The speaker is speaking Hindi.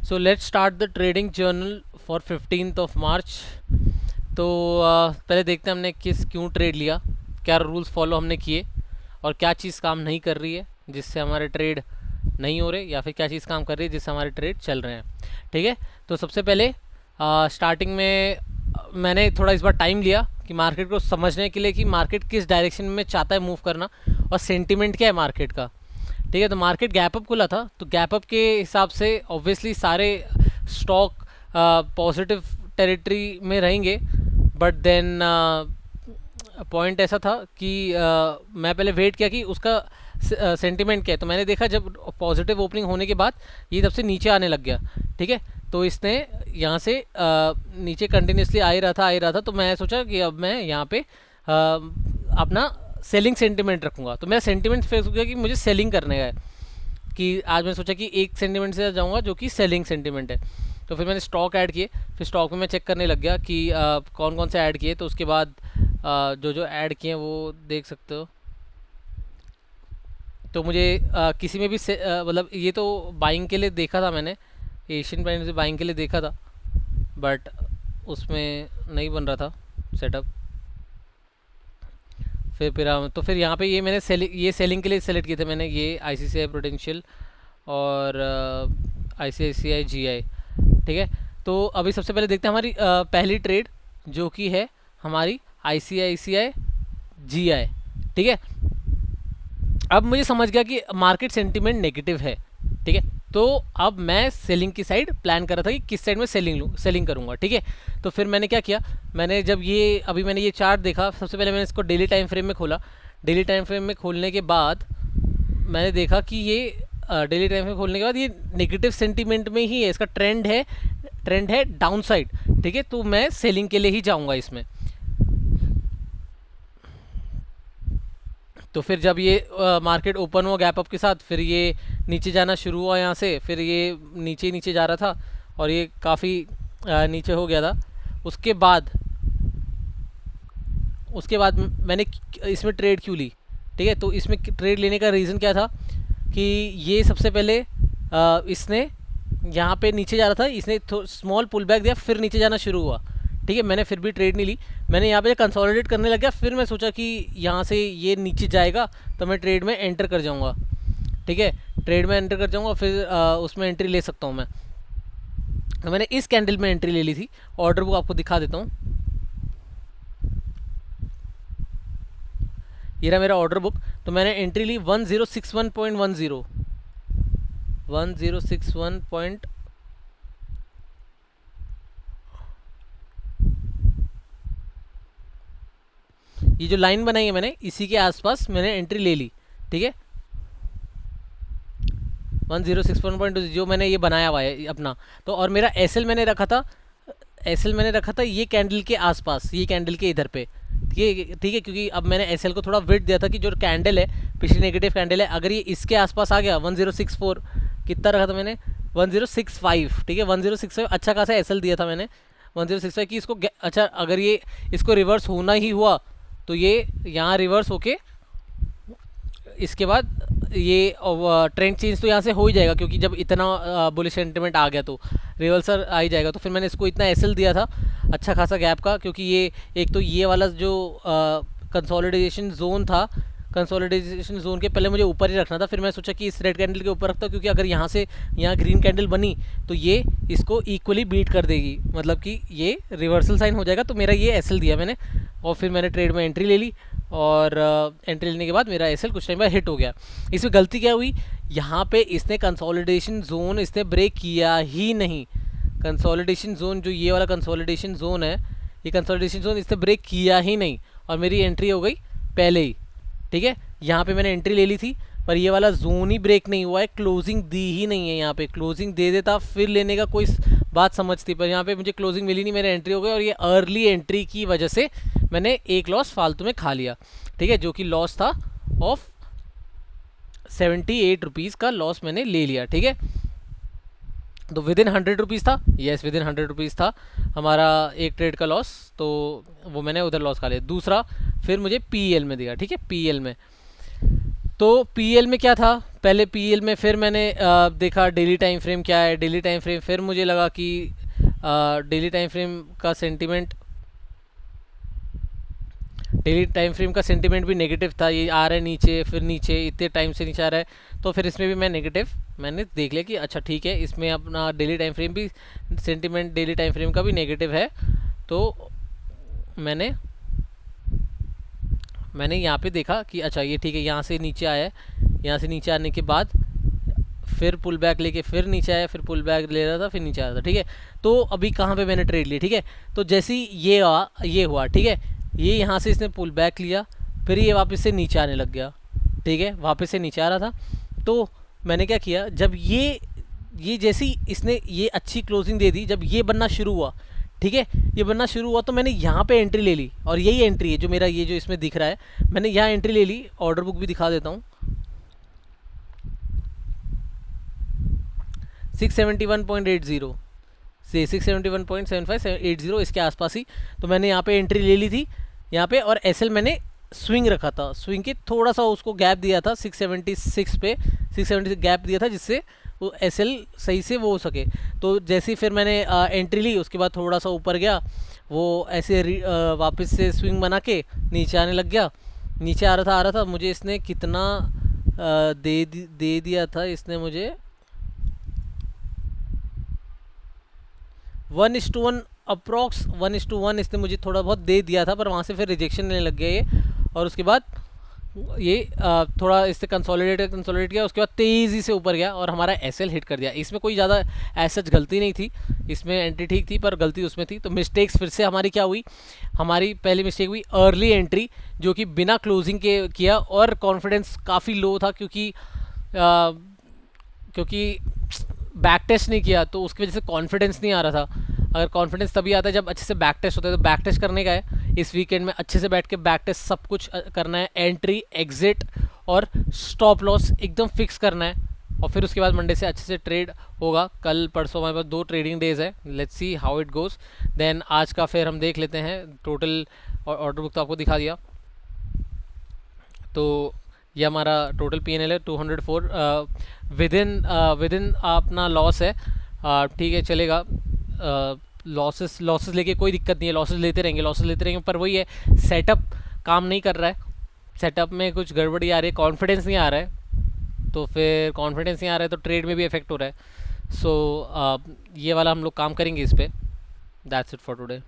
So let's start the trading journal for 15th of March. तो पहले देखते हैं हमने क्यों ट्रेड लिया, क्या रूल्स फॉलो हमने किए और क्या चीज़ काम नहीं कर रही है जिससे हमारे ट्रेड नहीं हो रहे, या फिर क्या चीज़ काम कर रही है जिससे हमारे ट्रेड चल रहे हैं। ठीक है, तो सबसे पहले स्टार्टिंग में मैंने थोड़ा इस बार टाइम लिया कि मार्केट को समझने के लिए कि मार्केट किस डायरेक्शन में चाहता है मूव करना और सेंटिमेंट क्या है मार्केट का। ठीक है, तो मार्केट गैप अप खुला था, तो गैप अप के हिसाब से ऑब्वियसली सारे स्टॉक पॉजिटिव टेरिटरी में रहेंगे। बट देन पॉइंट ऐसा था कि मैं पहले वेट किया कि उसका सेंटिमेंट क्या है। तो मैंने देखा जब पॉजिटिव ओपनिंग होने के बाद ये तब से नीचे आने लग गया। ठीक है, तो इसने यहाँ से नीचे कंटिन्यूसली आ ही रहा था। तो मैं सोचा कि अब मैं यहाँ पे अपना सेलिंग सेंटिमेंट रखूँगा। तो मेरा सेंटिमेंट फिक्स हो गया कि मुझे सेलिंग करने का है, कि आज मैंने सोचा कि एक सेंटिमेंट से जाऊँगा जो कि सेलिंग सेंटिमेंट है। तो फिर मैंने स्टॉक ऐड किए, फिर स्टॉक में मैं चेक करने लग गया कि कौन कौन से ऐड किए। तो उसके बाद जो जो ऐड किए हैं वो देख सकते हो। तो मुझे किसी में भी मतलब ये तो बाइंग के लिए देखा था मैंने, एशियन पेंट से बाइंग के लिए देखा था, बट उसमें नहीं बन रहा था सेटअप। फिर यहाँ पे ये मैंने ये सेलिंग के लिए सेलेक्ट किए थे मैंने, ये ICICI प्रूडेंशियल और ICICI GI। ठीक है, तो अभी सबसे पहले देखते हैं हमारी पहली ट्रेड जो कि है हमारी ICICI GI। ठीक है, अब मुझे समझ गया कि मार्केट सेंटीमेंट नेगेटिव है। ठीक है, तो अब मैं सेलिंग की साइड प्लान कर रहा था कि किस साइड में सेलिंग करूंगा। ठीक है, तो फिर मैंने क्या किया, मैंने जब मैंने ये चार्ट देखा, सबसे पहले मैंने इसको डेली टाइम फ्रेम में खोला। डेली टाइम फ्रेम में खोलने के बाद मैंने देखा कि ये डेली टाइम फ्रेम खोलने के बाद ये नेगेटिव सेंटीमेंट में ही है, इसका ट्रेंड है डाउन साइड। ठीक है, तो मैं सेलिंग के लिए ही जाऊँगा इसमें। तो फिर जब ये मार्केट ओपन हुआ गैप अप के साथ, फिर ये नीचे जाना शुरू हुआ यहाँ से, फिर ये नीचे जा रहा था और ये काफ़ी नीचे हो गया था। उसके बाद मैंने इसमें ट्रेड क्यों ली। ठीक है, तो इसमें ट्रेड लेने का रीज़न क्या था कि ये सबसे पहले इसने यहाँ पे नीचे जा रहा था, इसने स्मॉल पुल बैक दिया, फिर नीचे जाना शुरू हुआ। ठीक है, मैंने फिर भी ट्रेड नहीं ली, मैंने यहाँ पे कंसोलिडेट करने लग गया। फिर मैं सोचा कि यहाँ से ये नीचे जाएगा तो मैं ट्रेड में एंटर कर जाऊँगा। ठीक है, ट्रेड में एंटर कर जाऊँगा, फिर उसमें एंट्री ले सकता हूँ मैं। तो मैंने इस कैंडल में एंट्री ले ली थी। ऑर्डर बुक आपको दिखा देता हूँ, ये रहा मेरा ऑर्डर बुक। तो मैंने एंट्री ली 1061.10 1061 ये जो लाइन बनाई है मैंने, इसी के आसपास मैंने एंट्री ले ली। ठीक है, 1061.2 जो मैंने ये बनाया हुआ है अपना। तो और मेरा एसएल मैंने रखा था ये कैंडल के आसपास, ये कैंडल के इधर पे। ठीक है, क्योंकि अब मैंने एसएल को थोड़ा वेट दिया था कि जो कैंडल है, पिछली नेगेटिव कैंडल है, अगर ये इसके आसपास आ गया 1064 कितना रखा था मैंने 1065। ठीक है, 1065 अच्छा खासा एसएल दिया था मैंने 1065 की इसको। अच्छा, अगर ये इसको रिवर्स होना ही हुआ तो ये यहाँ रिवर्स होके इसके बाद ये ट्रेंड चेंज तो यहाँ से हो ही जाएगा, क्योंकि जब इतना बुलिश सेंटिमेंट आ गया तो रिवर्सल आ ही जाएगा। तो फिर मैंने इसको इतना एसएल दिया था अच्छा खासा गैप का, क्योंकि ये एक तो ये वाला जो कंसोलिडेशन जोन था, कंसोलिडेशन जोन के पहले मुझे ऊपर ही रखना था। फिर मैं सोचा कि इस रेड कैंडल के ऊपर रखता हूँ, क्योंकि अगर यहाँ से यहाँ ग्रीन कैंडल बनी तो ये इसको इक्वली बीट कर देगी, मतलब कि ये रिवर्सल साइन हो जाएगा। तो मेरा ये एसएल दिया मैंने, और फिर मैंने ट्रेड में एंट्री ले ली, और एंट्री लेने के बाद मेरा एसएल कुछ टाइम बाद हिट हो गया। इसमें गलती क्या हुई, यहाँ पे इसने कंसोलिडेशन जोन इसने ब्रेक किया ही नहीं। कंसोलिडेशन जोन जो ये वाला कंसोलिडेशन जोन है, ये कंसोलिडेशन जोन इसने ब्रेक किया ही नहीं, और मेरी एंट्री हो गई पहले ही। ठीक है, यहाँ पे मैंने एंट्री ले ली थी, पर ये वाला जोन ही ब्रेक नहीं हुआ है, क्लोजिंग दी ही नहीं है। यहाँ पे क्लोजिंग दे देता फिर लेने का कोई बात समझती, पर यहाँ पे मुझे क्लोजिंग मिली नहीं, मेरी एंट्री हो गई, और ये अर्ली एंट्री की वजह से मैंने एक लॉस फालतू में खा लिया। ठीक है, जो कि लॉस था ऑफ 78 रुपीज़ का लॉस मैंने ले लिया। ठीक है, तो विद इन 100 रुपीज़ था, यस विद इन 100 रुपीज़ था हमारा एक ट्रेड का लॉस, तो वो मैंने उधर लॉस खा लिया। दूसरा फिर मुझे PL में दिया। ठीक है, PL में तो पीएल में क्या था, पहले पीएल में फिर मैंने देखा डेली टाइम फ्रेम क्या है, डेली टाइम फ्रेम, फिर मुझे लगा कि डेली टाइम फ्रेम का सेंटीमेंट, डेली टाइम फ्रेम का सेंटीमेंट भी नेगेटिव था, ये आ रहा है नीचे, फिर नीचे, इतने टाइम से नीचे आ रहा है, तो फिर इसमें भी मैं नेगेटिव मैंने देख लिया कि अच्छा ठीक है, इसमें अपना डेली टाइम फ्रेम भी, सेंटीमेंट डेली टाइम फ्रेम का भी नेगेटिव है। तो मैंने मैंने यहाँ पे देखा कि अच्छा ये ठीक है, यहाँ से नीचे आया है, यहाँ से नीचे आने के बाद फिर पुल बैक लेके फिर नीचे आया, फिर पुल बैक ले रहा था, फिर नीचे आ रहा था, ठीक है। तो अभी कहाँ पे मैंने ट्रेड ली, ठीक है, तो जैसे ही ये हुआ, ठीक है, ये यहाँ से इसने पुल बैक लिया, फिर ये वापस से नीचे आने लग गया, ठीक है, वापस से नीचे आ रहा था। तो मैंने क्या किया, जब ये जैसी इसने ये अच्छी क्लोजिंग दे दी, जब ये बनना शुरू हुआ, ठीक है, ये बनना शुरू हुआ, तो मैंने यहाँ पे एंट्री ले ली, और यही एंट्री है जो मेरा ये जो इसमें दिख रहा है, मैंने यहाँ एंट्री ले ली। ऑर्डर बुक भी दिखा देता हूँ, 671.80 से 671.7580 इसके आसपास ही, तो मैंने यहाँ पे एंट्री ले ली थी यहाँ पे, और एसएल मैंने स्विंग रखा था, स्विंग के थोड़ा सा उसको गैप दिया था 676 पे, 676 गैप दिया था जिससे वो एसएल सही से वो हो सके। तो जैसे ही फिर मैंने एंट्री ली, उसके बाद थोड़ा सा ऊपर गया, वो ऐसे वापस से स्विंग बना के नीचे आने लग गया, नीचे आ रहा था। मुझे इसने कितना दे दिया था, इसने मुझे 1:1 अप्रॉक्स 1:1 इसने मुझे थोड़ा बहुत दे दिया था, पर वहाँ से फिर रिजेक्शन लेने लग गया ये, और उसके बाद ये थोड़ा इससे कंसोलिडेट किया, उसके बाद तेज़ी से ऊपर गया और हमारा एसएल हिट कर दिया। इसमें कोई ज़्यादा सच गलती नहीं थी, इसमें एंट्री ठीक थी पर गलती उसमें थी। तो मिस्टेक्स फिर से हमारी क्या हुई, हमारी पहली मिस्टेक हुई अर्ली एंट्री, जो कि बिना क्लोजिंग के किया, और कॉन्फिडेंस काफ़ी लो था क्योंकि बैक टेस्ट नहीं किया, तो उसकी वजह से कॉन्फिडेंस नहीं आ रहा था। अगर कॉन्फिडेंस तभी आता है जब अच्छे से बैक टेस्ट होता है, तो बैक टेस्ट करने का है इस वीकेंड में, अच्छे से बैठ के बैक टेस्ट सब कुछ करना है, एंट्री एग्जिट और स्टॉप लॉस एकदम फिक्स करना है, और फिर उसके बाद मंडे से अच्छे से ट्रेड होगा। कल परसों हमारे पास 2 ट्रेडिंग डेज है, let's see how it goes. Then आज का फिर हम देख लेते हैं टोटल, और ऑर्डर बुक तो आपको दिखा दिया। तो ये हमारा टोटल पीएनएल है 204, विद इन अपना लॉस है, ठीक है चलेगा। लॉसेस लेके कोई दिक्कत नहीं है, लॉसेस लेते रहेंगे, पर वही है, सेटअप काम नहीं कर रहा है, सेटअप में कुछ गड़बड़ी आ रही है, कॉन्फिडेंस नहीं आ रहा है, तो फिर कॉन्फिडेंस नहीं आ रहा है तो ट्रेड में भी इफेक्ट हो रहा है। सो ये वाला हम लोग काम करेंगे इस पर। That's it for today.